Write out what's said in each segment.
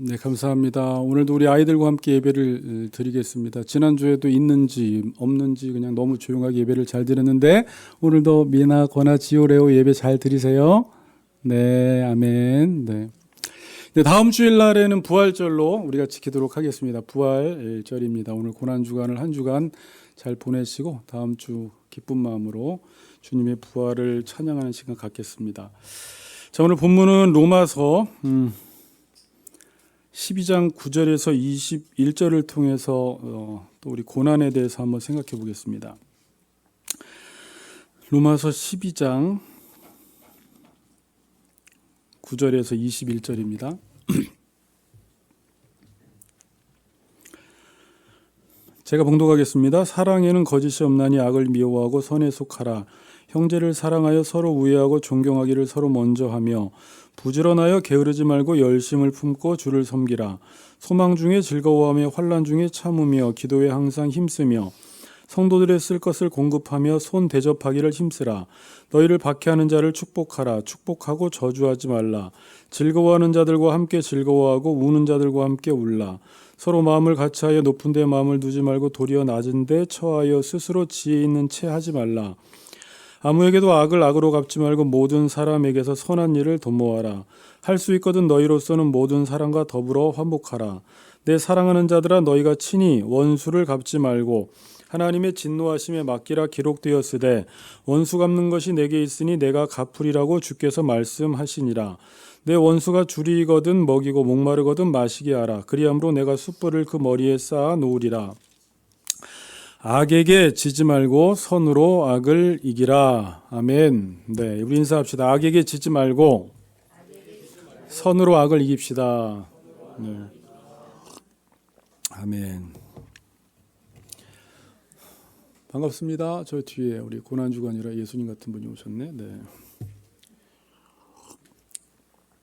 네, 감사합니다. 오늘도 우리 아이들과 함께 예배를 드리겠습니다. 지난주에도 있는지 없는지 그냥 너무 조용하게 예배를 잘 드렸는데 오늘도 미나, 권아, 지오, 레오 예배 잘 드리세요. 네, 아멘. 네. 네, 다음 주일 날에는 부활절로 우리가 지키도록 하겠습니다. 부활절입니다. 오늘 고난주간을 한 주간 잘 보내시고 다음 주 기쁜 마음으로 주님의 부활을 찬양하는 시간 갖겠습니다. 자, 오늘 본문은 로마서 12장 9절에서 21절을 통해서 또 우리 고난에 대해서 한번 생각해 보겠습니다. 로마서 12장 9절에서 21절입니다. 제가 봉독하겠습니다. 사랑에는 거짓이 없나니 악을 미워하고 선에 속하라. 형제를 사랑하여 서로 우애하고 존경하기를 서로 먼저 하며 부지런하여 게으르지 말고 열심을 품고 주를 섬기라. 소망 중에 즐거워하며 환난 중에 참으며 기도에 항상 힘쓰며 성도들의 쓸 것을 공급하며 손 대접하기를 힘쓰라. 너희를 박해하는 자를 축복하라. 축복하고 저주하지 말라. 즐거워하는 자들과 함께 즐거워하고 우는 자들과 함께 울라. 서로 마음을 같이하여 높은 데 마음을 두지 말고 도리어 낮은 데 처하여 스스로 지혜 있는 채 하지 말라. 아무에게도 악을 악으로 갚지 말고 모든 사람에게서 선한 일을 도모하라. 할 수 있거든 너희로서는 모든 사람과 더불어 화목하라. 내 사랑하는 자들아, 너희가 친히 원수를 갚지 말고 하나님의 진노하심에 맡기라. 기록되었으되 원수 갚는 것이 내게 있으니 내가 갚으리라고 주께서 말씀하시니라. 내 원수가 줄이거든 먹이고 목마르거든 마시게 하라. 그리함으로 내가 숯불을 그 머리에 쌓아 놓으리라. 악에게 지지 말고 선으로 악을 이기라. 아멘. 네, 우리 인사합시다. 악에게 지지 말고 선으로 악을 이깁시다. 네. 아멘. 반갑습니다. 저 뒤에 우리 고난주간이라 예수님 같은 분이 오셨네. 네.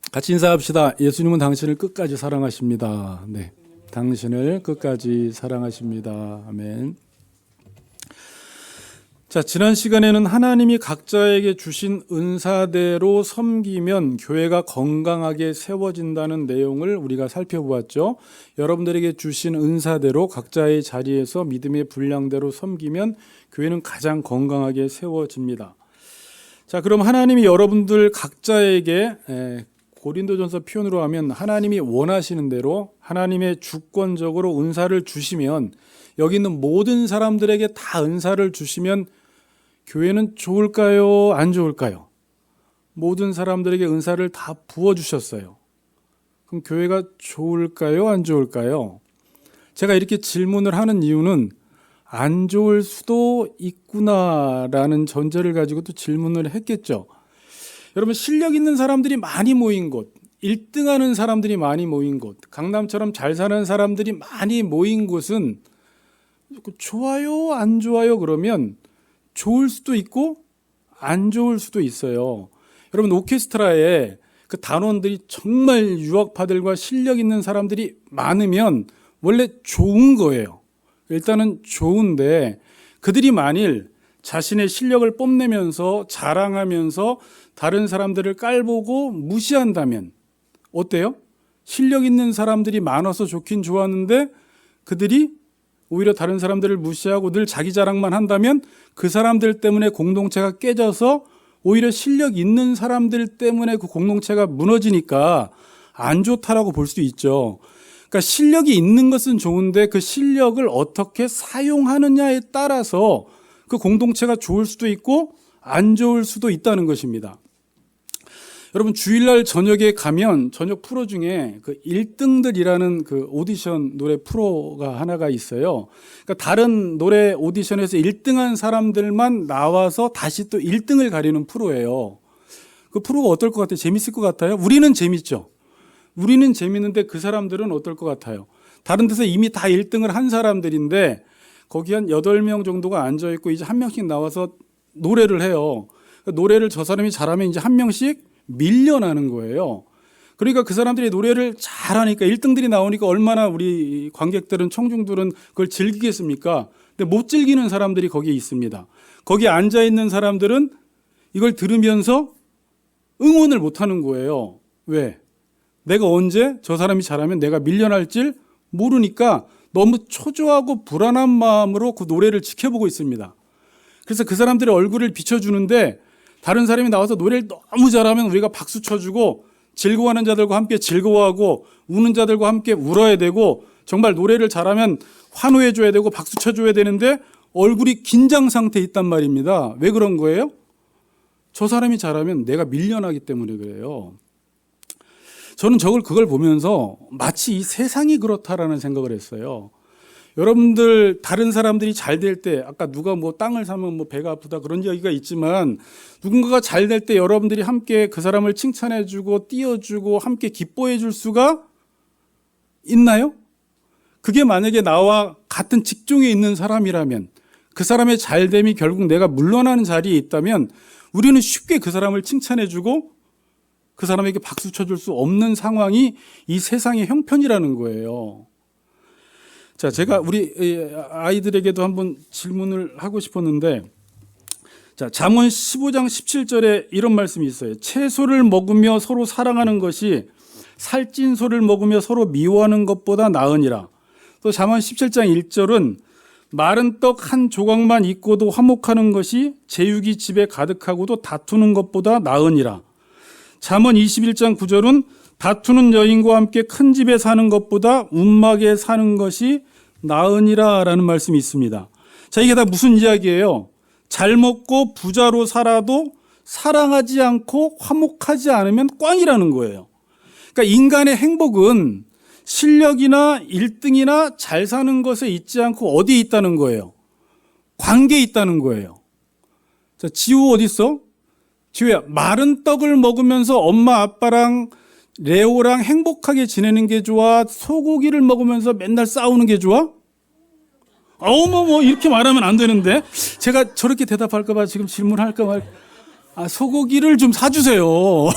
같이 인사합시다. 예수님은 당신을 끝까지 사랑하십니다. 네, 당신을 끝까지 사랑하십니다. 아멘. 자, 지난 시간에는 하나님이 각자에게 주신 은사대로 섬기면 교회가 건강하게 세워진다는 내용을 우리가 살펴보았죠. 여러분들에게 주신 은사대로 각자의 자리에서 믿음의 분량대로 섬기면 교회는 가장 건강하게 세워집니다. 자, 그럼 하나님이 여러분들 각자에게 고린도전서 표현으로 하면 하나님이 원하시는 대로 하나님의 주권적으로 은사를 주시면, 여기 있는 모든 사람들에게 다 은사를 주시면 교회는 좋을까요? 안 좋을까요? 모든 사람들에게 은사를 다 부어주셨어요. 그럼 교회가 좋을까요? 안 좋을까요? 제가 이렇게 질문을 하는 이유는 안 좋을 수도 있구나라는 전제를 가지고 또 질문을 했겠죠. 여러분, 실력 있는 사람들이 많이 모인 곳, 1등하는 사람들이 많이 모인 곳, 강남처럼 잘 사는 사람들이 많이 모인 곳은 좋아요? 안 좋아요? 그러면 좋을 수도 있고 안 좋을 수도 있어요. 여러분, 오케스트라에 그 단원들이 정말 유학파들과 실력 있는 사람들이 많으면 원래 좋은 거예요. 일단은 좋은데, 그들이 만일 자신의 실력을 뽐내면서 자랑하면서 다른 사람들을 깔보고 무시한다면 어때요? 실력 있는 사람들이 많아서 좋긴 좋았는데 그들이 오히려 다른 사람들을 무시하고 늘 자기 자랑만 한다면 그 사람들 때문에 공동체가 깨져서 오히려 실력 있는 사람들 때문에 그 공동체가 무너지니까 안 좋다라고 볼 수도 있죠. 그러니까 실력이 있는 것은 좋은데 그 실력을 어떻게 사용하느냐에 따라서 그 공동체가 좋을 수도 있고 안 좋을 수도 있다는 것입니다. 여러분, 주일날 저녁에 가면 저녁 프로 중에 그 1등들이라는 그 오디션 노래 프로가 하나가 있어요. 그러니까 다른 노래 오디션에서 1등한 사람들만 나와서 다시 또 1등을 가리는 프로예요. 그 프로가 어떨 것 같아요? 재밌을 것 같아요? 우리는 재밌죠. 우리는 재밌는데 그 사람들은 어떨 것 같아요? 다른 데서 이미 다 1등을 한 사람들인데 거기 한 8명 정도가 앉아있고 이제 한 명씩 나와서 노래를 해요. 노래를 저 사람이 잘하면 이제 한 명씩 밀려나는 거예요. 그러니까 그 사람들이 노래를 잘하니까 1등들이 나오니까 얼마나 우리 관객들은, 청중들은 그걸 즐기겠습니까? 근데 못 즐기는 사람들이 거기에 있습니다. 거기에 앉아있는 사람들은 이걸 들으면서 응원을 못 하는 거예요. 왜? 내가 언제 저 사람이 잘하면 내가 밀려날지 모르니까 너무 초조하고 불안한 마음으로 그 노래를 지켜보고 있습니다. 그래서 그 사람들의 얼굴을 비춰주는데 다른 사람이 나와서 노래를 너무 잘하면 우리가 박수 쳐주고 즐거워하는 자들과 함께 즐거워하고 우는 자들과 함께 울어야 되고 정말 노래를 잘하면 환호해줘야 되고 박수 쳐줘야 되는데 얼굴이 긴장 상태에 있단 말입니다. 왜 그런 거예요? 저 사람이 잘하면 내가 밀려나기 때문에 그래요. 저는 그걸 보면서 마치 이 세상이 그렇다라는 생각을 했어요. 여러분들 다른 사람들이 잘 될 때 아까 누가 뭐 땅을 사면 뭐 배가 아프다 그런 이야기가 있지만 누군가가 잘 될 때 여러분들이 함께 그 사람을 칭찬해주고 띄워주고 함께 기뻐해줄 수가 있나요? 그게 만약에 나와 같은 직종에 있는 사람이라면 그 사람의 잘됨이 결국 내가 물러나는 자리에 있다면 우리는 쉽게 그 사람을 칭찬해주고 그 사람에게 박수 쳐줄 수 없는 상황이 이 세상의 형편이라는 거예요. 자, 제가 우리 아이들에게도 한번 질문을 하고 싶었는데, 자, 잠언 15장 17절에 이런 말씀이 있어요. 채소를 먹으며 서로 사랑하는 것이 살찐 소를 먹으며 서로 미워하는 것보다 나으니라. 또 잠언 17장 1절은 마른 떡 한 조각만 있고도 화목하는 것이 제육이 집에 가득하고도 다투는 것보다 나으니라. 잠언 21장 9절은 다투는 여인과 함께 큰 집에 사는 것보다 움막에 사는 것이 나으니라 라는 말씀이 있습니다. 자, 이게 다 무슨 이야기예요? 잘 먹고 부자로 살아도 사랑하지 않고 화목하지 않으면 꽝이라는 거예요. 그러니까 인간의 행복은 실력이나 1등이나 잘 사는 것에 있지 않고 어디에 있다는 거예요? 관계에 있다는 거예요. 자, 지우 어디 있어? 지우야, 마른 떡을 먹으면서 엄마 아빠랑 레오랑 행복하게 지내는 게 좋아? 소고기를 먹으면서 맨날 싸우는 게 좋아? 어머머, 이렇게 말하면 안 되는데. 제가 저렇게 대답할까봐 지금 질문할까 소고기를 좀 사주세요.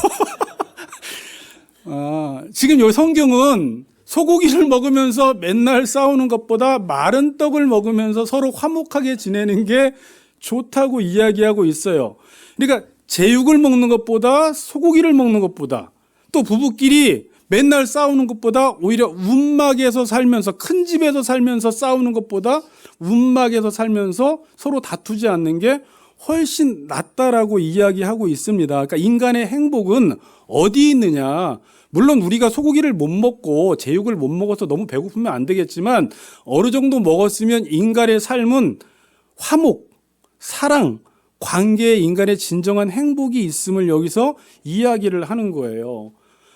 지금 여기 성경은 소고기를 먹으면서 맨날 싸우는 것보다 마른 떡을 먹으면서 서로 화목하게 지내는 게 좋다고 이야기하고 있어요. 그러니까 제육을 먹는 것보다 소고기를 먹는 것보다 또 부부끼리 맨날 싸우는 것보다 오히려 움막에서 살면서 큰 집에서 살면서 싸우는 것보다 움막에서 살면서 서로 다투지 않는 게 훨씬 낫다라고 이야기하고 있습니다. 그러니까 인간의 행복은 어디 있느냐? 물론 우리가 소고기를 못 먹고 제육을 못 먹어서 너무 배고프면 안 되겠지만 어느 정도 먹었으면 인간의 삶은 화목, 사랑, 관계에 인간의 진정한 행복이 있음을 여기서 이야기를 하는 거예요.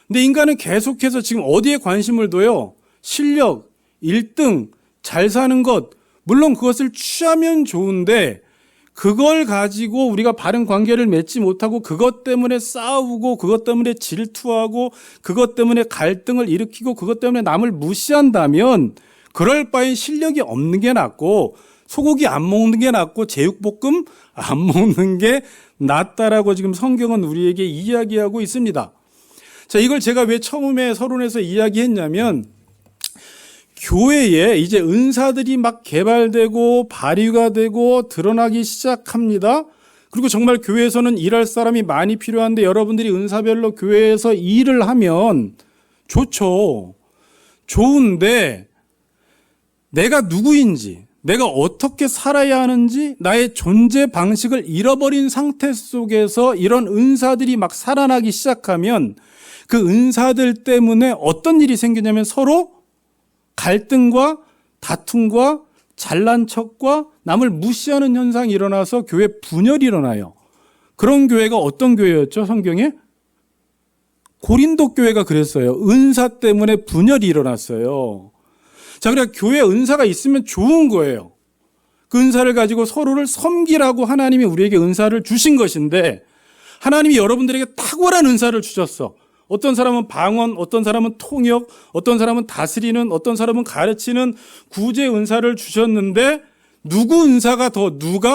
근데 인간은 계속해서 지금 어디에 관심을 둬요? 실력, 1등, 잘 사는 것, 물론 그것을 취하면 좋은데 그걸 가지고 우리가 바른 관계를 맺지 못하고 그것 때문에 싸우고 그것 때문에 질투하고 그것 때문에 갈등을 일으키고 그것 때문에 남을 무시한다면 그럴 바엔 실력이 없는 게 낫고 소고기 안 먹는 게 낫고 제육볶음 안 먹는 게 낫다라고 지금 성경은 우리에게 이야기하고 있습니다. 자, 이걸 제가 왜 처음에 서론에서 이야기했냐면 교회에 이제 은사들이 막 개발되고 발휘가 되고 드러나기 시작합니다. 그리고 정말 교회에서는 일할 사람이 많이 필요한데 여러분들이 은사별로 교회에서 일을 하면 좋죠. 좋은데 내가 누구인지, 내가 어떻게 살아야 하는지, 나의 존재 방식을 잃어버린 상태 속에서 이런 은사들이 막 살아나기 시작하면 그 은사들 때문에 어떤 일이 생기냐면 서로 갈등과 다툼과 잘난 척과 남을 무시하는 현상이 일어나서 교회 분열이 일어나요. 그런 교회가 어떤 교회였죠? 성경에? 고린도 교회가 그랬어요. 은사 때문에 분열이 일어났어요. 자, 그러니까 교회에 은사가 있으면 좋은 거예요. 그 은사를 가지고 서로를 섬기라고 하나님이 우리에게 은사를 주신 것인데 하나님이 여러분들에게 탁월한 은사를 주셨어. 어떤 사람은 방언, 어떤 사람은 통역, 어떤 사람은 다스리는, 어떤 사람은 가르치는 구제 은사를 주셨는데 누가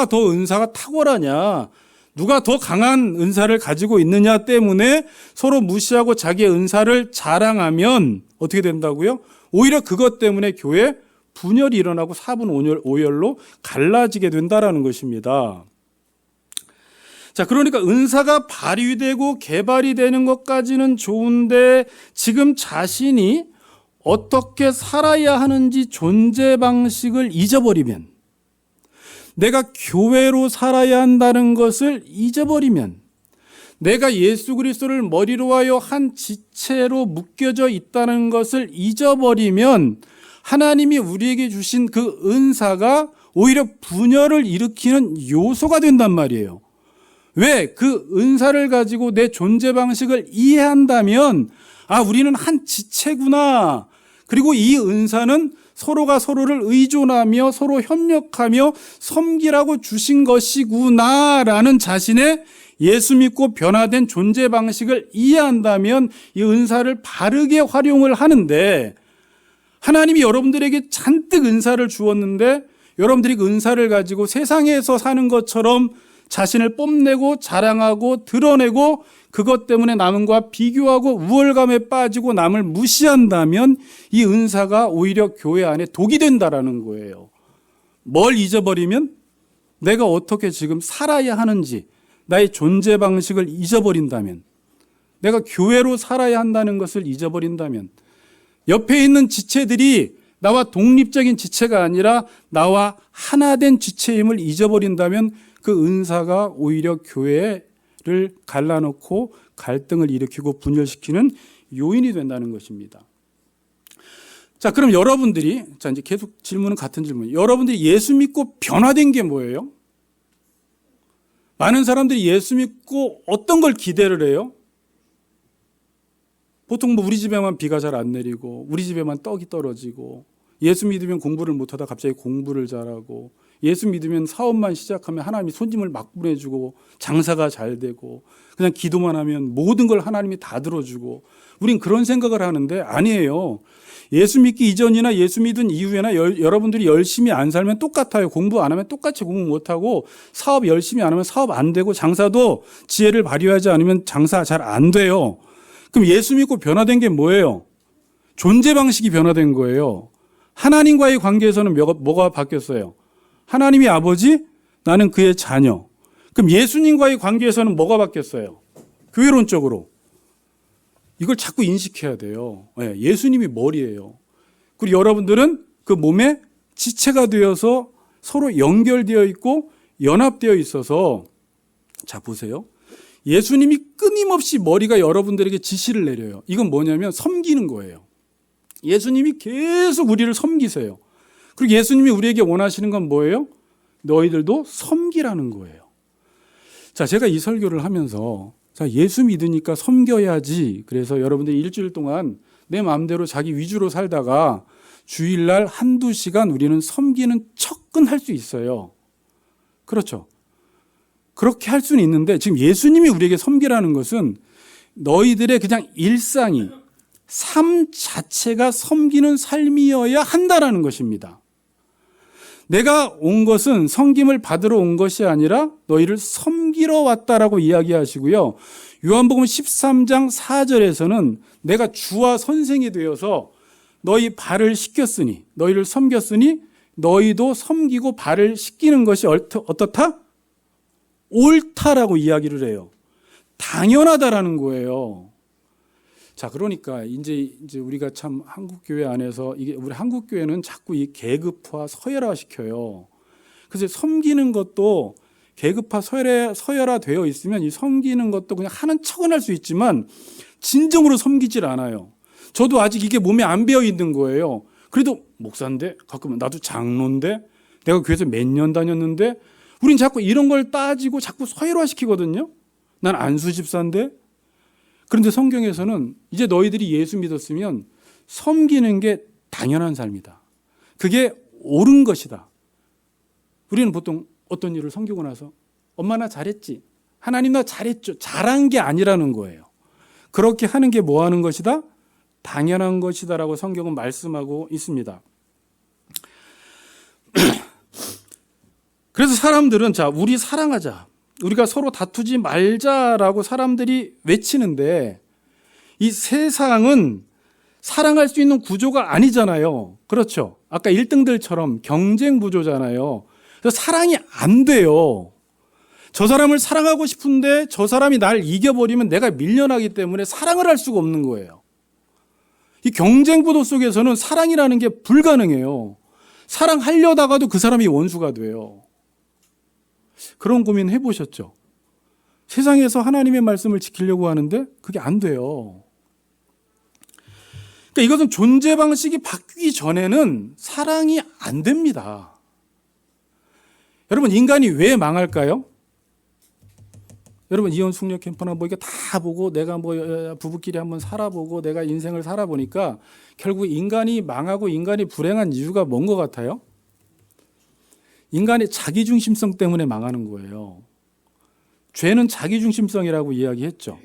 더 은사가 탁월하냐, 누가 더 강한 은사를 가지고 있느냐 때문에 서로 무시하고 자기의 은사를 자랑하면 어떻게 된다고요? 오히려 그것 때문에 교회 분열이 일어나고 사분 오열로 갈라지게 된다라는 것입니다. 자, 그러니까 은사가 발휘되고 개발이 되는 것까지는 좋은데 지금 자신이 어떻게 살아야 하는지 존재 방식을 잊어버리면, 내가 교회로 살아야 한다는 것을 잊어버리면, 내가 예수 그리스도를 머리로 하여 한 지체로 묶여져 있다는 것을 잊어버리면 하나님이 우리에게 주신 그 은사가 오히려 분열을 일으키는 요소가 된단 말이에요. 왜? 그 은사를 가지고 내 존재 방식을 이해한다면, 아, 우리는 한 지체구나. 그리고 이 은사는 서로가 서로를 의존하며 서로 협력하며 섬기라고 주신 것이구나라는 자신의 예수 믿고 변화된 존재 방식을 이해한다면 이 은사를 바르게 활용을 하는데, 하나님이 여러분들에게 잔뜩 은사를 주었는데 여러분들이 그 은사를 가지고 세상에서 사는 것처럼 자신을 뽐내고 자랑하고 드러내고 그것 때문에 남과 비교하고 우월감에 빠지고 남을 무시한다면 이 은사가 오히려 교회 안에 독이 된다라는 거예요. 뭘 잊어버리면? 내가 어떻게 지금 살아야 하는지, 나의 존재 방식을 잊어버린다면, 내가 교회로 살아야 한다는 것을 잊어버린다면, 옆에 있는 지체들이 나와 독립적인 지체가 아니라 나와 하나 된 지체임을 잊어버린다면 그 은사가 오히려 교회를 갈라놓고 갈등을 일으키고 분열시키는 요인이 된다는 것입니다. 자, 그럼 여러분들이, 자, 이제 계속 질문은 같은 질문. 여러분들이 예수 믿고 변화된 게 뭐예요? 많은 사람들이 예수 믿고 어떤 걸 기대를 해요? 보통 뭐 우리 집에만 비가 잘 안 내리고 우리 집에만 떡이 떨어지고, 예수 믿으면 공부를 못하다 갑자기 공부를 잘하고, 예수 믿으면 사업만 시작하면 하나님이 손님을 막 보내주고 장사가 잘 되고, 그냥 기도만 하면 모든 걸 하나님이 다 들어주고, 우린 그런 생각을 하는데 아니에요. 예수 믿기 이전이나 예수 믿은 이후에나 여러분들이 열심히 안 살면 똑같아요. 공부 안 하면 똑같이 공부 못하고, 사업 열심히 안 하면 사업 안 되고, 장사도 지혜를 발휘하지 않으면 장사 잘 안 돼요. 그럼 예수 믿고 변화된 게 뭐예요? 존재 방식이 변화된 거예요. 하나님과의 관계에서는 뭐가 바뀌었어요? 하나님이 아버지, 나는 그의 자녀. 그럼 예수님과의 관계에서는 뭐가 바뀌었어요? 교회론적으로. 이걸 자꾸 인식해야 돼요. 예수님이 머리예요. 그리고 여러분들은 그 몸에 지체가 되어서 서로 연결되어 있고 연합되어 있어서, 자, 보세요. 예수님이 끊임없이 머리가 여러분들에게 지시를 내려요. 이건 뭐냐면 섬기는 거예요. 예수님이 계속 우리를 섬기세요. 그리고 예수님이 우리에게 원하시는 건 뭐예요? 너희들도 섬기라는 거예요. 자, 제가 이 설교를 하면서, 자, 예수 믿으니까 섬겨야지. 그래서 여러분들이 일주일 동안 내 마음대로 자기 위주로 살다가 주일날 한두 시간 우리는 섬기는 척은 할 수 있어요. 그렇죠? 그렇게 할 수는 있는데, 지금 예수님이 우리에게 섬기라는 것은 너희들의 그냥 일상이, 삶 자체가 섬기는 삶이어야 한다라는 것입니다. 내가 온 것은 섬김을 받으러 온 것이 아니라 너희를 섬기러 왔다라고 이야기하시고요. 요한복음 13장 4절에서는 내가 주와 선생이 되어서 너희 발을 씻겼으니, 너희를 섬겼으니 너희도 섬기고 발을 씻기는 것이 어떻다? 옳다라고 이야기를 해요. 당연하다라는 거예요. 자, 그러니까 이제 우리가 참 한국 교회 안에서, 이게 우리 한국 교회는 자꾸 이 계급화, 서열화 시켜요. 그래서 섬기는 것도 계급화, 서열화 되어 있으면 이 섬기는 것도 그냥 하는 척은 할 수 있지만 진정으로 섬기질 않아요. 저도 아직 이게 몸에 안 배어 있는 거예요. 그래도 목사인데, 가끔은 나도 장로인데, 내가 교회에서 몇 년 다녔는데, 우린 자꾸 이런 걸 따지고 자꾸 서열화 시키거든요. 난 안수 집사인데. 그런데 성경에서는 이제 너희들이 예수 믿었으면 섬기는 게 당연한 삶이다. 그게 옳은 것이다. 우리는 보통 어떤 일을 섬기고 나서 엄마 나 잘했지, 하나님 나 잘했죠, 잘한 게 아니라는 거예요. 그렇게 하는 게 뭐 하는 것이다? 당연한 것이다라고 성경은 말씀하고 있습니다. 그래서 사람들은, 자, 우리 사랑하자, 우리가 서로 다투지 말자라고 사람들이 외치는데, 이 세상은 사랑할 수 있는 구조가 아니잖아요. 그렇죠? 아까 1등들처럼 경쟁 구조잖아요. 그래서 사랑이 안 돼요. 저 사람을 사랑하고 싶은데 저 사람이 날 이겨버리면 내가 밀려나기 때문에 사랑을 할 수가 없는 거예요. 이 경쟁 구도 속에서는 사랑이라는 게 불가능해요. 사랑하려다가도 그 사람이 원수가 돼요. 그런 고민 해보셨죠? 세상에서 하나님의 말씀을 지키려고 하는데 그게 안 돼요. 그러니까 이것은 존재 방식이 바뀌기 전에는 사랑이 안 됩니다. 여러분, 인간이 왜 망할까요? 여러분, 이혼 숙녀 캠프나 뭐 이게 다 보고 내가 뭐 부부끼리 한번 살아보고 내가 인생을 살아보니까 결국 인간이 망하고 인간이 불행한 이유가 뭔 것 같아요? 인간의 자기중심성 때문에 망하는 거예요. 죄는 자기중심성이라고 이야기했죠.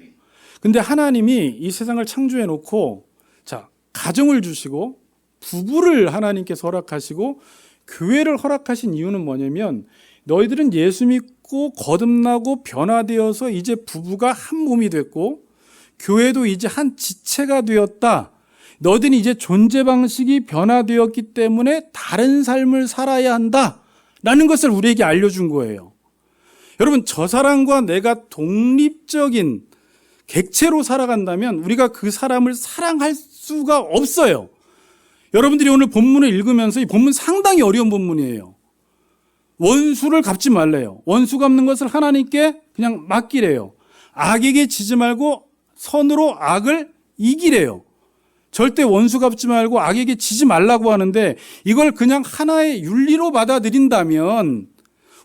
근데 하나님이 이 세상을 창조해 놓고 자, 가정을 주시고 부부를 하나님께서 허락하시고 교회를 허락하신 이유는 뭐냐면 너희들은 예수 믿고 거듭나고 변화되어서 이제 부부가 한 몸이 됐고 교회도 이제 한 지체가 되었다. 너희들은 이제 존재 방식이 변화되었기 때문에 다른 삶을 살아야 한다라는 것을 우리에게 알려준 거예요. 여러분, 저 사람과 내가 독립적인 객체로 살아간다면 우리가 그 사람을 사랑할 수가 없어요. 여러분들이 오늘 본문을 읽으면서 이 본문 상당히 어려운 본문이에요. 원수를 갚지 말래요. 원수 갚는 것을 하나님께 그냥 맡기래요. 악에게 지지 말고 선으로 악을 이기래요. 절대 원수 갚지 말고 악에게 지지 말라고 하는데 이걸 그냥 하나의 윤리로 받아들인다면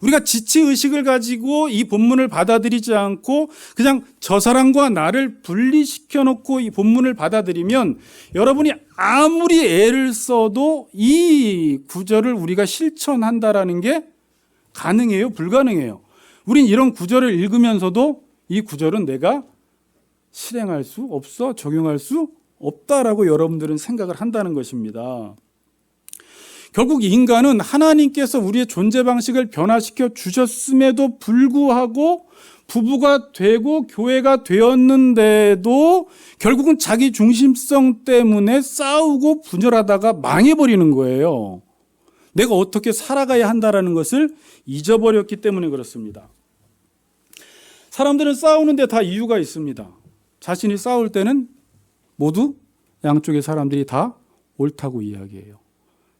우리가 지체의식을 가지고 이 본문을 받아들이지 않고 그냥 저 사람과 나를 분리시켜 놓고 이 본문을 받아들이면 여러분이 아무리 애를 써도 이 구절을 우리가 실천한다라는 게 가능해요? 불가능해요? 우린 이런 구절을 읽으면서도 이 구절은 내가 실행할 수 없어, 적용할 수 없다라고 여러분들은 생각을 한다는 것입니다. 결국 인간은 하나님께서 우리의 존재 방식을 변화시켜 주셨음에도 불구하고 부부가 되고 교회가 되었는데도 결국은 자기 중심성 때문에 싸우고 분열하다가 망해버리는 거예요. 내가 어떻게 살아가야 한다라는 것을 잊어버렸기 때문에 그렇습니다. 사람들은 싸우는데 다 이유가 있습니다. 자신이 싸울 때는 모두 양쪽의 사람들이 다 옳다고 이야기해요.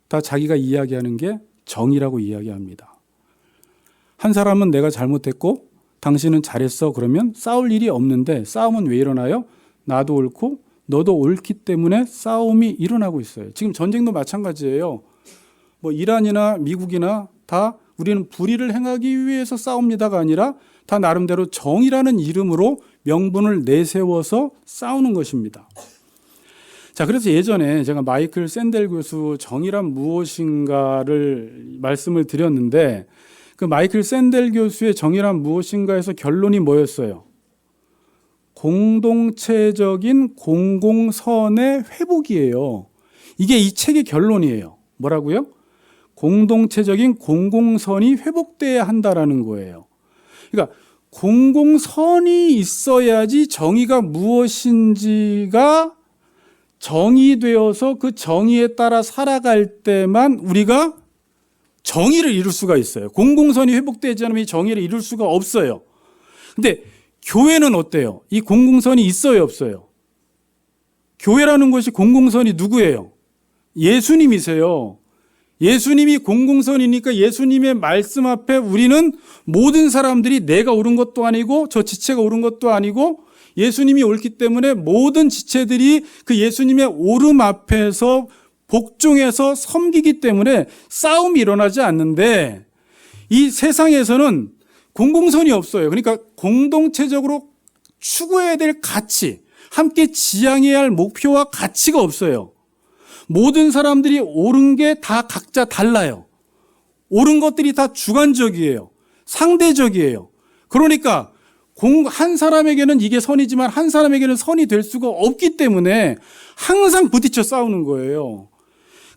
다 자기가 이야기하는 게 정의라고 이야기합니다. 한 사람은 내가 잘못했고 당신은 잘했어 그러면 싸울 일이 없는데 싸움은 왜 일어나요? 나도 옳고 너도 옳기 때문에 싸움이 일어나고 있어요. 지금 전쟁도 마찬가지예요. 뭐 이란이나 미국이나 다 우리는 불의를 행하기 위해서 싸웁니다가 아니라 다 나름대로 정의라는 이름으로 명분을 내세워서 싸우는 것입니다. 자, 그래서 예전에 제가 마이클 샌델 교수 정의란 무엇인가를 말씀을 드렸는데 그 마이클 샌델 교수의 정의란 무엇인가에서 결론이 뭐였어요? 공동체적인 공공선의 회복이에요. 이게 이 책의 결론이에요. 뭐라고요? 공동체적인 공공선이 회복돼야 한다라는 거예요. 그러니까 공공선이 있어야지 정의가 무엇인지가 정의되어서 그 정의에 따라 살아갈 때만 우리가 정의를 이룰 수가 있어요. 공공선이 회복되지 않으면 이 정의를 이룰 수가 없어요. 근데 교회는 어때요? 이 공공선이 있어요, 없어요? 교회라는 것이 공공선이 누구예요? 예수님이세요. 예수님이 공공선이니까 예수님의 말씀 앞에 우리는 모든 사람들이 내가 옳은 것도 아니고 저 지체가 옳은 것도 아니고 예수님이 옳기 때문에 모든 지체들이 그 예수님의 옳음 앞에서 복종해서 섬기기 때문에 싸움이 일어나지 않는데 이 세상에서는 공공선이 없어요. 그러니까 공동체적으로 추구해야 될 가치, 함께 지향해야 할 목표와 가치가 없어요. 모든 사람들이 옳은 게 다 각자 달라요. 옳은 것들이 다 주관적이에요. 상대적이에요. 그러니까 한 사람에게는 이게 선이지만 한 사람에게는 선이 될 수가 없기 때문에 항상 부딪혀 싸우는 거예요.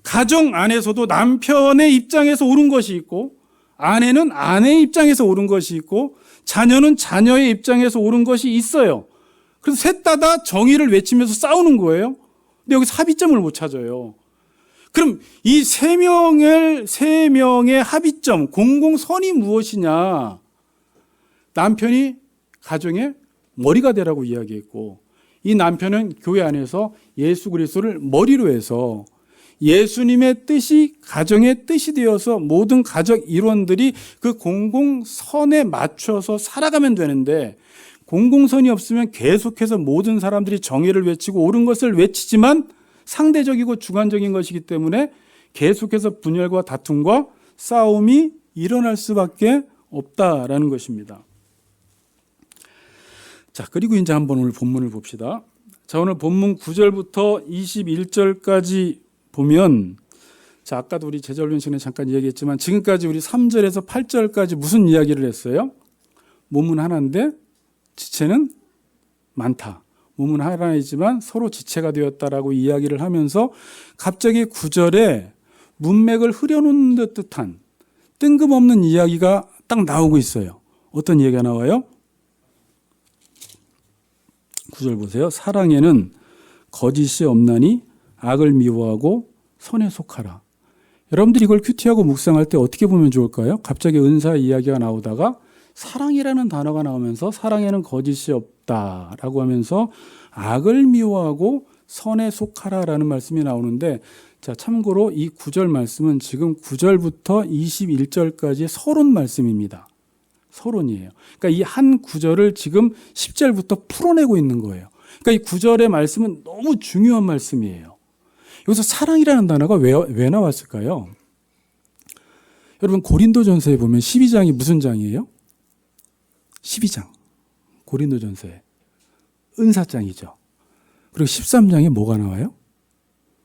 가정 안에서도 남편의 입장에서 옳은 것이 있고 아내는 아내의 입장에서 옳은 것이 있고 자녀는 자녀의 입장에서 옳은 것이 있어요. 그래서 셋 다 정의를 외치면서 싸우는 거예요. 근데 여기서 합의점을 못 찾아요. 그럼 이 세 명의 합의점, 공공선이 무엇이냐? 남편이 가정의 머리가 되라고 이야기했고, 이 남편은 교회 안에서 예수 그리스도를 머리로 해서 예수님의 뜻이 가정의 뜻이 되어서 모든 가족 일원들이 그 공공선에 맞춰서 살아가면 되는데, 공공선이 없으면 계속해서 모든 사람들이 정의를 외치고 옳은 것을 외치지만 상대적이고 주관적인 것이기 때문에 계속해서 분열과 다툼과 싸움이 일어날 수밖에 없다라는 것입니다. 자, 그리고 이제 한번 오늘 본문을 봅시다. 자, 오늘 본문 9절부터 21절까지 보면, 자, 아까도 우리 제자훈련 시간에 잠깐 이야기했지만 지금까지 우리 3절에서 8절까지 무슨 이야기를 했어요? 몸은 하나인데 지체는 많다. 몸은 하나이지만 서로 지체가 되었다라고 이야기를 하면서 갑자기 9절에 문맥을 흐려놓는 듯한 뜬금없는 이야기가 딱 나오고 있어요. 어떤 이야기가 나와요? 9절 보세요. 사랑에는 거짓이 없나니 악을 미워하고 선에 속하라. 여러분들이 이걸 큐티하고 묵상할 때 어떻게 보면 좋을까요? 갑자기 은사 이야기가 나오다가 사랑이라는 단어가 나오면서 사랑에는 거짓이 없다라고 하면서 악을 미워하고 선에 속하라라는 말씀이 나오는데, 자, 참고로 이 9절 말씀은 지금 9절부터 21절까지의 서론 말씀입니다. 서론이에요. 그러니까 이 한 구절을 지금 10절부터 풀어내고 있는 거예요. 그러니까 이 9절의 말씀은 너무 중요한 말씀이에요. 여기서 사랑이라는 단어가 왜 나왔을까요? 여러분, 고린도전서에 보면 12장이 무슨 장이에요? 12장. 고린도전서에 은사장이죠. 그리고 13장에 뭐가 나와요?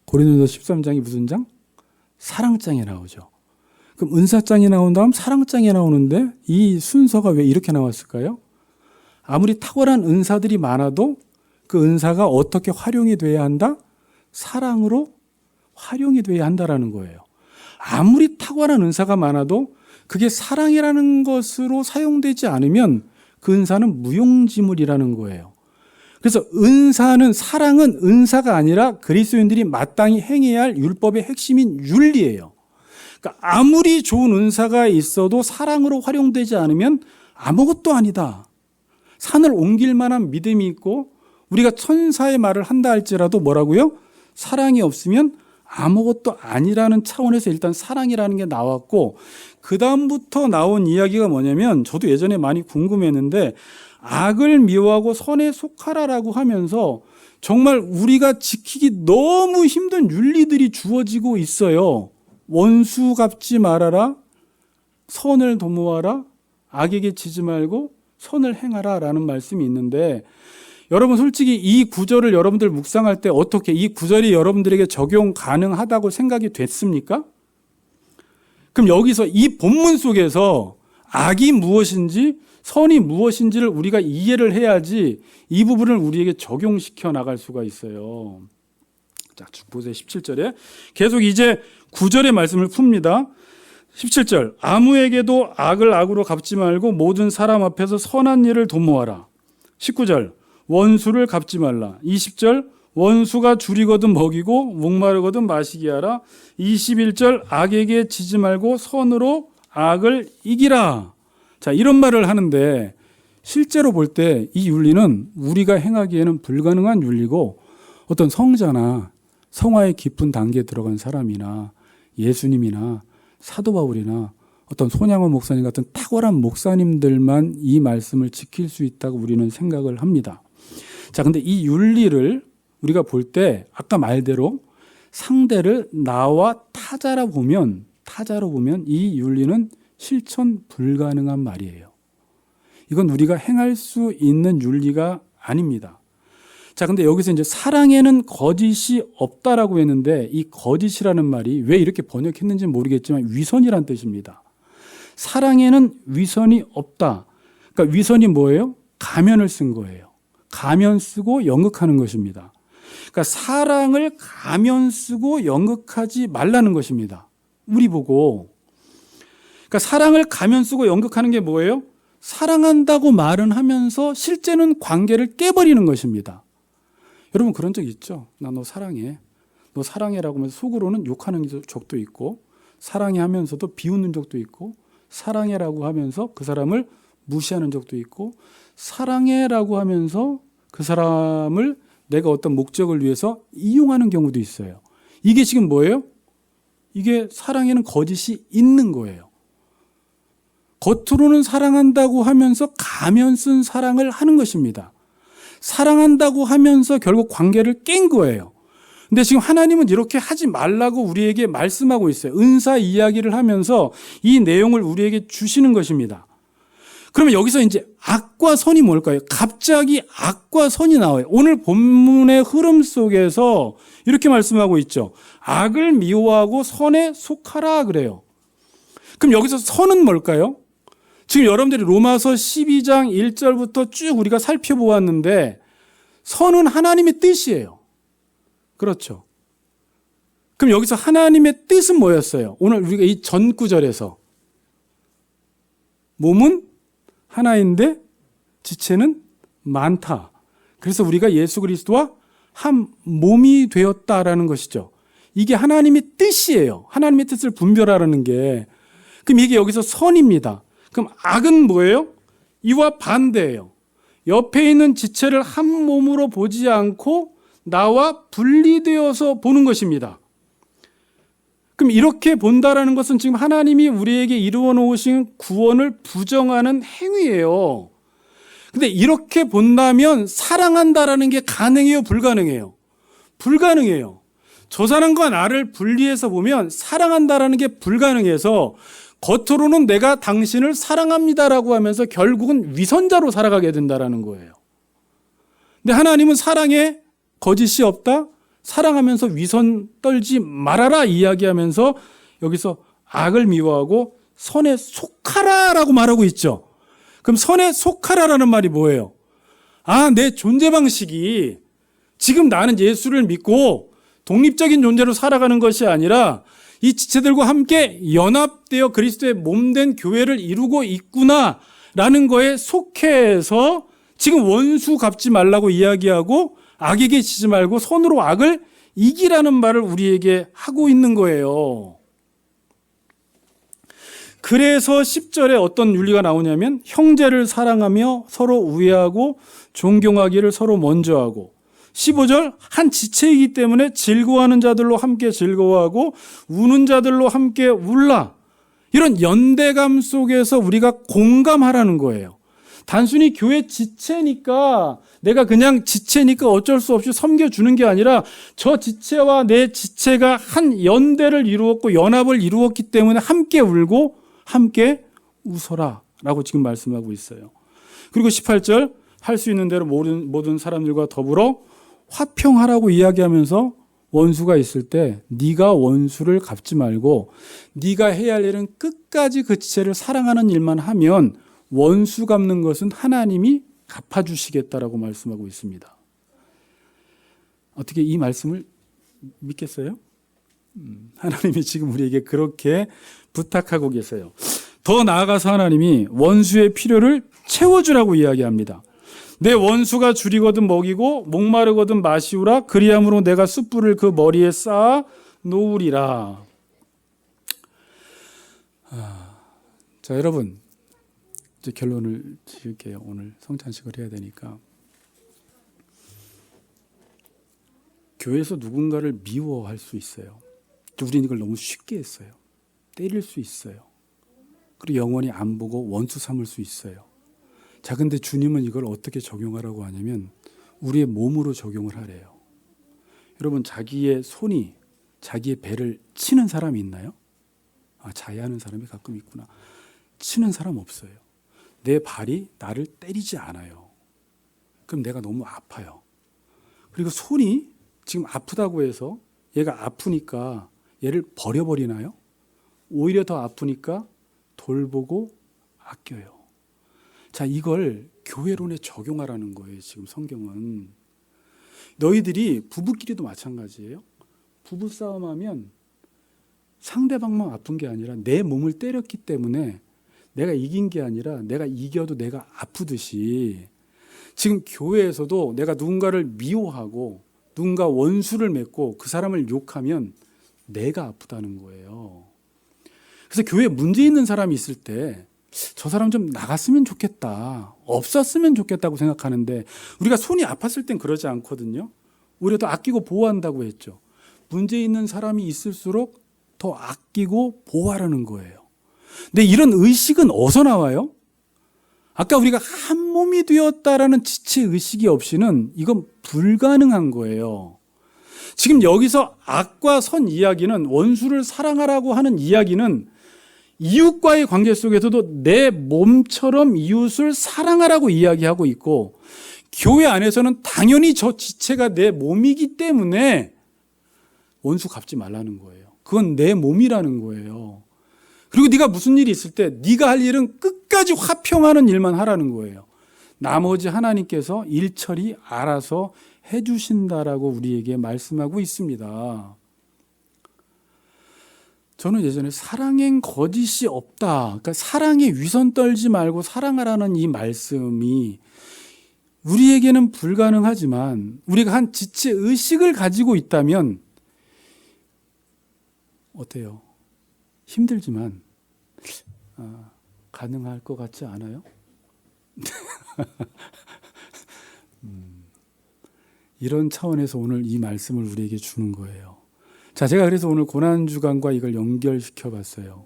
고린도전서 13장이 무슨 장? 사랑장에 나오죠. 그럼 은사장이 나온 다음 사랑장이 나오는데 이 순서가 왜 이렇게 나왔을까요? 아무리 탁월한 은사들이 많아도 그 은사가 어떻게 활용이 돼야 한다? 사랑으로 활용이 돼야 한다라는 거예요. 아무리 탁월한 은사가 많아도 그게 사랑이라는 것으로 사용되지 않으면 그 은사는 무용지물이라는 거예요. 그래서 사랑은 은사가 아니라 그리스도인들이 마땅히 행해야 할 율법의 핵심인 윤리예요. 그러니까 아무리 좋은 은사가 있어도 사랑으로 활용되지 않으면 아무것도 아니다. 산을 옮길 만한 믿음이 있고 우리가 천사의 말을 한다 할지라도 뭐라고요? 사랑이 없으면 아무것도 아니라는 차원에서 일단 사랑이라는 게 나왔고, 그 다음부터 나온 이야기가 뭐냐면, 저도 예전에 많이 궁금했는데 악을 미워하고 선에 속하라라고 하면서 정말 우리가 지키기 너무 힘든 윤리들이 주어지고 있어요. 원수 갚지 말아라, 선을 도모하라, 악에게 지지 말고 선을 행하라 라는 말씀이 있는데, 여러분 솔직히 이 구절을 여러분들 묵상할 때 어떻게 이 구절이 여러분들에게 적용 가능하다고 생각이 됐습니까? 그럼 여기서 이 본문 속에서 악이 무엇인지 선이 무엇인지를 우리가 이해를 해야지 이 부분을 우리에게 적용시켜 나갈 수가 있어요. 자, 쭉 보세요. 17절에 계속 이제 9절의 말씀을 풉니다. 17절, 아무에게도 악을 악으로 갚지 말고 모든 사람 앞에서 선한 일을 도모하라. 19절, 원수를 갚지 말라. 20절, 원수가 줄이거든 먹이고 목마르거든 마시게 하라. 21절, 악에게 지지 말고 선으로 악을 이기라. 자, 이런 말을 하는데 실제로 볼 때 이 윤리는 우리가 행하기에는 불가능한 윤리고, 어떤 성자나 성화의 깊은 단계에 들어간 사람이나 예수님이나 사도 바울이나 어떤 손양원 목사님 같은 탁월한 목사님들만 이 말씀을 지킬 수 있다고 우리는 생각을 합니다. 자, 근데 이 윤리를 우리가 볼 때 아까 말대로 상대를 나와 타자로 보면 이 윤리는 실천 불가능한 말이에요. 이건 우리가 행할 수 있는 윤리가 아닙니다. 자, 근데 여기서 이제 사랑에는 거짓이 없다라고 했는데 이 거짓이라는 말이 왜 이렇게 번역했는지 모르겠지만 위선이란 뜻입니다. 사랑에는 위선이 없다. 그러니까 위선이 뭐예요? 가면을 쓴 거예요. 가면 쓰고 연극하는 것입니다. 그러니까 사랑을 가면 쓰고 연극하지 말라는 것입니다. 우리 보고. 그러니까 사랑을 가면 쓰고 연극하는 게 뭐예요? 사랑한다고 말은 하면서 실제는 관계를 깨버리는 것입니다. 여러분 그런 적 있죠? 나 너 사랑해. 너 사랑해라고 하면서 속으로는 욕하는 적도 있고, 사랑해 하면서도 비웃는 적도 있고, 사랑해라고 하면서 그 사람을 무시하는 적도 있고, 사랑해라고 하면서 그 사람을 내가 어떤 목적을 위해서 이용하는 경우도 있어요. 이게 지금 뭐예요? 이게 사랑에는 거짓이 있는 거예요. 겉으로는 사랑한다고 하면서 가면 쓴 사랑을 하는 것입니다. 사랑한다고 하면서 결국 관계를 깬 거예요. 근데 지금 하나님은 이렇게 하지 말라고 우리에게 말씀하고 있어요. 은사 이야기를 하면서 이 내용을 우리에게 주시는 것입니다. 그러면 여기서 이제 악과 선이 뭘까요? 갑자기 악과 선이 나와요. 오늘 본문의 흐름 속에서 이렇게 말씀하고 있죠. 악을 미워하고 선에 속하라 그래요. 그럼 여기서 선은 뭘까요? 지금 여러분들이 로마서 12장 1절부터 쭉 우리가 살펴보았는데 선은 하나님의 뜻이에요. 그렇죠. 그럼 여기서 하나님의 뜻은 뭐였어요? 오늘 우리가 이 전 구절에서 몸은 하나인데 지체는 많다. 그래서 우리가 예수 그리스도와 한 몸이 되었다라는 것이죠. 이게 하나님의 뜻이에요. 하나님의 뜻을 분별하라는 게. 그럼 이게 여기서 선입니다. 그럼 악은 뭐예요? 이와 반대예요. 옆에 있는 지체를 한 몸으로 보지 않고 나와 분리되어서 보는 것입니다. 그럼 이렇게 본다라는 것은 지금 하나님이 우리에게 이루어 놓으신 구원을 부정하는 행위예요. 근데 이렇게 본다면 사랑한다라는 게 가능해요, 불가능해요? 불가능해요. 저 사람과 나를 분리해서 보면 사랑한다라는 게 불가능해서 겉으로는 내가 당신을 사랑합니다라고 하면서 결국은 위선자로 살아가게 된다라는 거예요. 근데 하나님은 사랑에 거짓이 없다? 사랑하면서 위선 떨지 말아라 이야기하면서 여기서 악을 미워하고 선에 속하라라고 말하고 있죠. 그럼 선에 속하라라는 말이 뭐예요? 내 존재 방식이 지금 나는 예수를 믿고 독립적인 존재로 살아가는 것이 아니라 이 지체들과 함께 연합되어 그리스도의 몸된 교회를 이루고 있구나라는 거에 속해서 지금 원수 갚지 말라고 이야기하고 악에게 지지 말고 선으로 악을 이기라는 말을 우리에게 하고 있는 거예요. 그래서 10절에 어떤 윤리가 나오냐면 형제를 사랑하며 서로 우애하고 존경하기를 서로 먼저 하고 15절 한 지체이기 때문에 즐거워하는 자들로 함께 즐거워하고 우는 자들로 함께 울라. 이런 연대감 속에서 우리가 공감하라는 거예요. 단순히 교회 지체니까 내가 그냥 지체니까 어쩔 수 없이 섬겨주는 게 아니라 저 지체와 내 지체가 한 연대를 이루었고 연합을 이루었기 때문에 함께 울고 함께 웃어라 라고 지금 말씀하고 있어요. 그리고 18절 할 수 있는 대로 모든 사람들과 더불어 화평하라고 이야기하면서 원수가 있을 때 네가 원수를 갚지 말고 네가 해야 할 일은 끝까지 그 지체를 사랑하는 일만 하면 원수 갚는 것은 하나님이 갚아주시겠다라고 말씀하고 있습니다. 어떻게 이 말씀을 믿겠어요? 하나님이 지금 우리에게 그렇게 부탁하고 계세요. 더 나아가서 하나님이 원수의 필요를 채워주라고 이야기합니다. 내 원수가 줄이거든 먹이고 목마르거든 마시우라. 그리함으로 내가 숯불을 그 머리에 쌓아 놓으리라. 자, 여러분 이제 결론을 지을게요. 오늘 성찬식을 해야 되니까. 교회에서 누군가를 미워할 수 있어요. 우리는 이걸 너무 쉽게 했어요. 때릴 수 있어요. 그리고 영원히 안 보고 원수 삼을 수 있어요. 자, 근데 주님은 이걸 어떻게 적용하라고 하냐면 우리의 몸으로 적용을 하래요. 여러분, 자기의 손이 자기의 배를 치는 사람이 있나요? 자해하는 사람이 가끔 있구나. 치는 사람 없어요. 내 발이 나를 때리지 않아요. 그럼 내가 너무 아파요. 그리고 손이 지금 아프다고 해서 얘가 아프니까 얘를 버려버리나요? 오히려 더 아프니까 돌보고 아껴요. 자, 이걸 교회론에 적용하라는 거예요. 지금 성경은. 너희들이 부부끼리도 마찬가지예요. 부부싸움하면 상대방만 아픈 게 아니라 내 몸을 때렸기 때문에 내가 이긴 게 아니라 내가 이겨도 내가 아프듯이 지금 교회에서도 내가 누군가를 미워하고 누군가 원수를 맺고 그 사람을 욕하면 내가 아프다는 거예요. 그래서 교회에 문제 있는 사람이 있을 때 저 사람 좀 나갔으면 좋겠다, 없었으면 좋겠다고 생각하는데 우리가 손이 아팠을 땐 그러지 않거든요. 오히려 더 아끼고 보호한다고 했죠. 문제 있는 사람이 있을수록 더 아끼고 보호하라는 거예요. 근데 이런 의식은 어디서 나와요? 아까 우리가 한 몸이 되었다라는 지체의식이 없이는 이건 불가능한 거예요. 지금 여기서 악과 선 이야기는, 원수를 사랑하라고 하는 이야기는 이웃과의 관계 속에서도 내 몸처럼 이웃을 사랑하라고 이야기하고 있고, 교회 안에서는 당연히 저 지체가 내 몸이기 때문에 원수 갚지 말라는 거예요. 그건 내 몸이라는 거예요. 그리고 네가 무슨 일이 있을 때 네가 할 일은 끝까지 화평하는 일만 하라는 거예요. 나머지 하나님께서 일처리 알아서 해주신다라고 우리에게 말씀하고 있습니다. 저는 예전에 사랑엔 거짓이 없다, 그러니까 사랑에 위선 떨지 말고 사랑하라는 이 말씀이 우리에게는 불가능하지만 우리가 한 지체 의식을 가지고 있다면 어때요? 힘들지만 가능할 것 같지 않아요? 이런 차원에서 오늘 이 말씀을 우리에게 주는 거예요. 자, 제가 그래서 오늘 고난주간과 이걸 연결시켜 봤어요.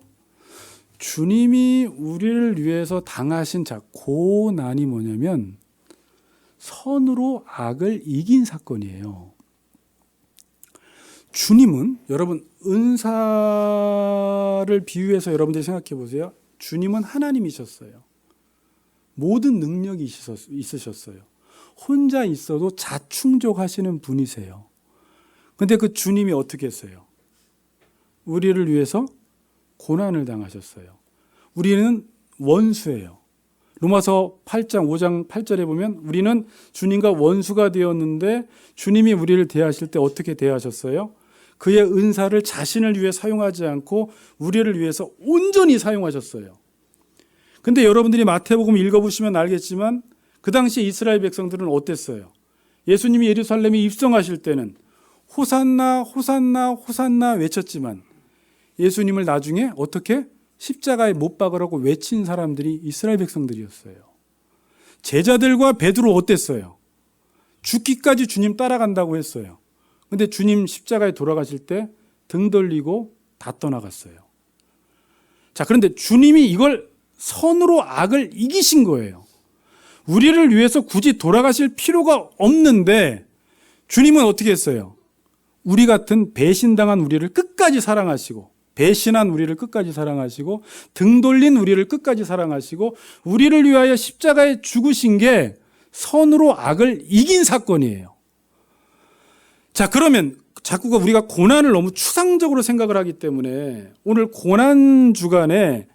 주님이 우리를 위해서 당하신 고난이 뭐냐면 선으로 악을 이긴 사건이에요. 주님은, 여러분, 은사를 비유해서 여러분들이 생각해 보세요. 주님은 하나님이셨어요. 모든 능력이 있으셨어요. 혼자 있어도 자충족하시는 분이세요. 그런데 그 주님이 어떻게 했어요? 우리를 위해서 고난을 당하셨어요. 우리는 원수예요. 로마서 8장 5장 8절에 보면 우리는 주님과 원수가 되었는데 주님이 우리를 대하실 때 어떻게 대하셨어요? 그의 은사를 자신을 위해 사용하지 않고 우리를 위해서 온전히 사용하셨어요. 근데 여러분들이 마태복음 읽어보시면 알겠지만 그 당시 이스라엘 백성들은 어땠어요? 예수님이 예루살렘에 입성하실 때는 호산나 호산나 호산나 외쳤지만 예수님을 나중에 어떻게? 십자가에 못 박으라고 외친 사람들이 이스라엘 백성들이었어요. 제자들과 베드로 어땠어요? 죽기까지 주님 따라간다고 했어요. 근데 주님 십자가에 돌아가실 때 등 돌리고 다 떠나갔어요. 자, 그런데 주님이 이걸 선으로 악을 이기신 거예요. 우리를 위해서 굳이 돌아가실 필요가 없는데 주님은 어떻게 했어요? 우리 같은 배신당한 우리를 끝까지 사랑하시고, 배신한 우리를 끝까지 사랑하시고, 등 돌린 우리를 끝까지 사랑하시고, 우리를 위하여 십자가에 죽으신 게 선으로 악을 이긴 사건이에요. 자, 그러면 자꾸 우리가 고난을 너무 추상적으로 생각을 하기 때문에 오늘 고난 주간에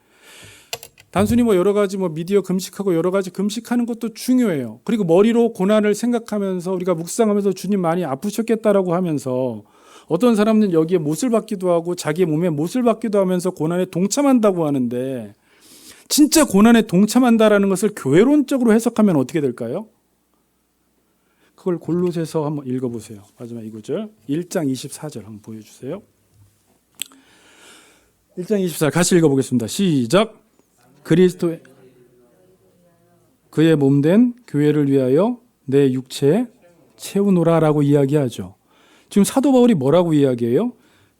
단순히 여러 가지 미디어 금식하고 여러 가지 금식하는 것도 중요해요. 그리고 머리로 고난을 생각하면서 우리가 묵상하면서 주님 많이 아프셨겠다라고 하면서 어떤 사람들은 여기에 못을 받기도 하고 자기의 몸에 못을 받기도 하면서 고난에 동참한다고 하는데, 진짜 고난에 동참한다라는 것을 교회론적으로 해석하면 어떻게 될까요? 그걸 골로새서 한번 읽어보세요. 마지막 이 구절 1장 24절 한번 보여주세요. 1장 24절 같이 읽어보겠습니다. 시작. 그리스도의 그의 몸된 교회를 위하여 내 육체에 채우노라라고 이야기하죠. 지금 사도 바울이 뭐라고 이야기해요?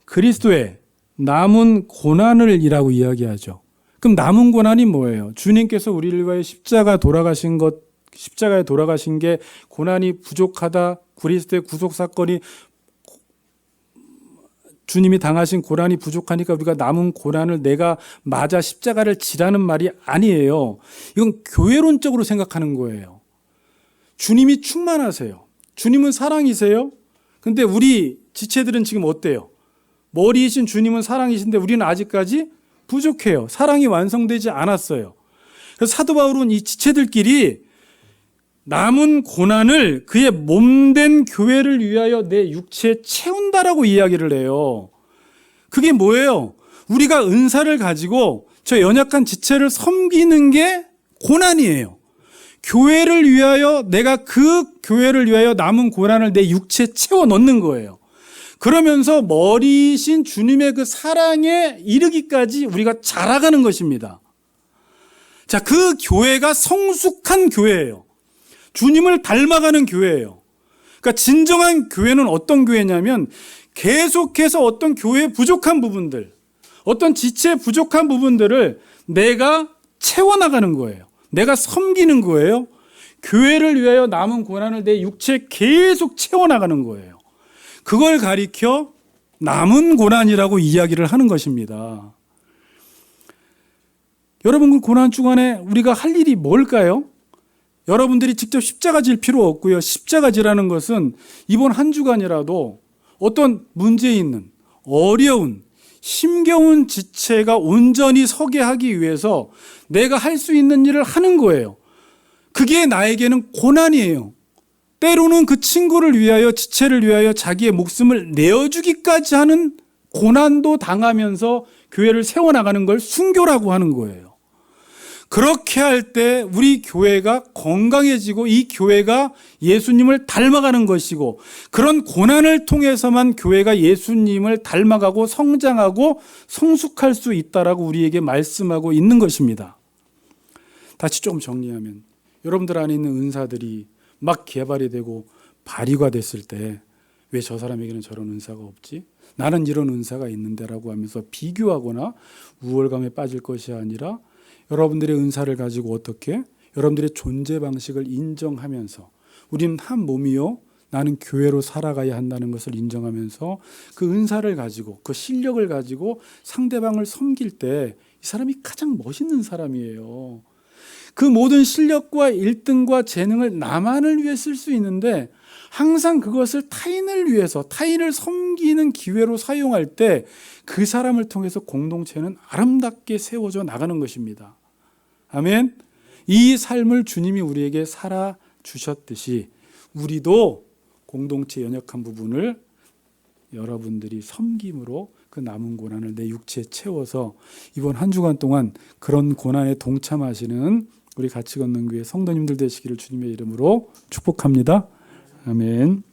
그리스도의 남은 고난을 이라고 이야기하죠. 그럼 남은 고난이 뭐예요? 주님께서 우리를 위하여 십자가에 돌아가신 게 고난이 부족하다, 그리스도의 구속 사건이 주님이 당하신 고난이 부족하니까 우리가 남은 고난을 내가 맞아 십자가를 지라는 말이 아니에요. 이건 교회론적으로 생각하는 거예요. 주님이 충만하세요. 주님은 사랑이세요. 근데 우리 지체들은 지금 어때요? 머리이신 주님은 사랑이신데 우리는 아직까지 부족해요. 사랑이 완성되지 않았어요. 그래서 사도 바울은 이 지체들끼리 남은 고난을 그의 몸된 교회를 위하여 내 육체에 채운다라고 이야기를 해요. 그게 뭐예요? 우리가 은사를 가지고 저 연약한 지체를 섬기는 게 고난이에요. 교회를 위하여, 내가 그 교회를 위하여 남은 고난을 내 육체에 채워 넣는 거예요. 그러면서 머리이신 주님의 그 사랑에 이르기까지 우리가 자라가는 것입니다. 자, 그 교회가 성숙한 교회예요. 주님을 닮아가는 교회예요. 그러니까 진정한 교회는 어떤 교회냐면 계속해서 어떤 교회의 부족한 부분들, 어떤 지체의 부족한 부분들을 내가 채워나가는 거예요. 내가 섬기는 거예요. 교회를 위하여 남은 고난을 내 육체에 계속 채워나가는 거예요. 그걸 가리켜 남은 고난이라고 이야기를 하는 것입니다. 여러분, 그 고난 주간에 우리가 할 일이 뭘까요? 여러분들이 직접 십자가 질 필요 없고요. 십자가 지라는 것은 이번 한 주간이라도 어떤 문제 있는, 어려운, 힘겨운 지체가 온전히 서게 하기 위해서 내가 할 수 있는 일을 하는 거예요. 그게 나에게는 고난이에요. 때로는 그 친구를 위하여, 지체를 위하여 자기의 목숨을 내어주기까지 하는 고난도 당하면서 교회를 세워나가는 걸 순교라고 하는 거예요. 그렇게 할 때 우리 교회가 건강해지고 이 교회가 예수님을 닮아가는 것이고, 그런 고난을 통해서만 교회가 예수님을 닮아가고 성장하고 성숙할 수 있다라고 우리에게 말씀하고 있는 것입니다. 다시 좀 정리하면, 여러분들 안에 있는 은사들이 막 개발이 되고 발휘가 됐을 때 왜 저 사람에게는 저런 은사가 없지? 나는 이런 은사가 있는데라고 하면서 비교하거나 우월감에 빠질 것이 아니라 여러분들의 은사를 가지고 어떻게 여러분들의 존재 방식을 인정하면서 우리는 한 몸이요, 나는 교회로 살아가야 한다는 것을 인정하면서 그 은사를 가지고 그 실력을 가지고 상대방을 섬길 때 이 사람이 가장 멋있는 사람이에요. 그 모든 실력과 일등과 재능을 나만을 위해 쓸 수 있는데 항상 그것을 타인을 위해서, 타인을 섬기는 기회로 사용할 때 그 사람을 통해서 공동체는 아름답게 세워져 나가는 것입니다. 아멘. 이 삶을 주님이 우리에게 살아 주셨듯이 우리도 공동체 연약한 부분을 여러분들이 섬김으로 그 남은 고난을 내 육체에 채워서 이번 한 주간 동안 그런 고난에 동참하시는 우리 같이 걷는 교회 성도님들 되시기를 주님의 이름으로 축복합니다. 아멘.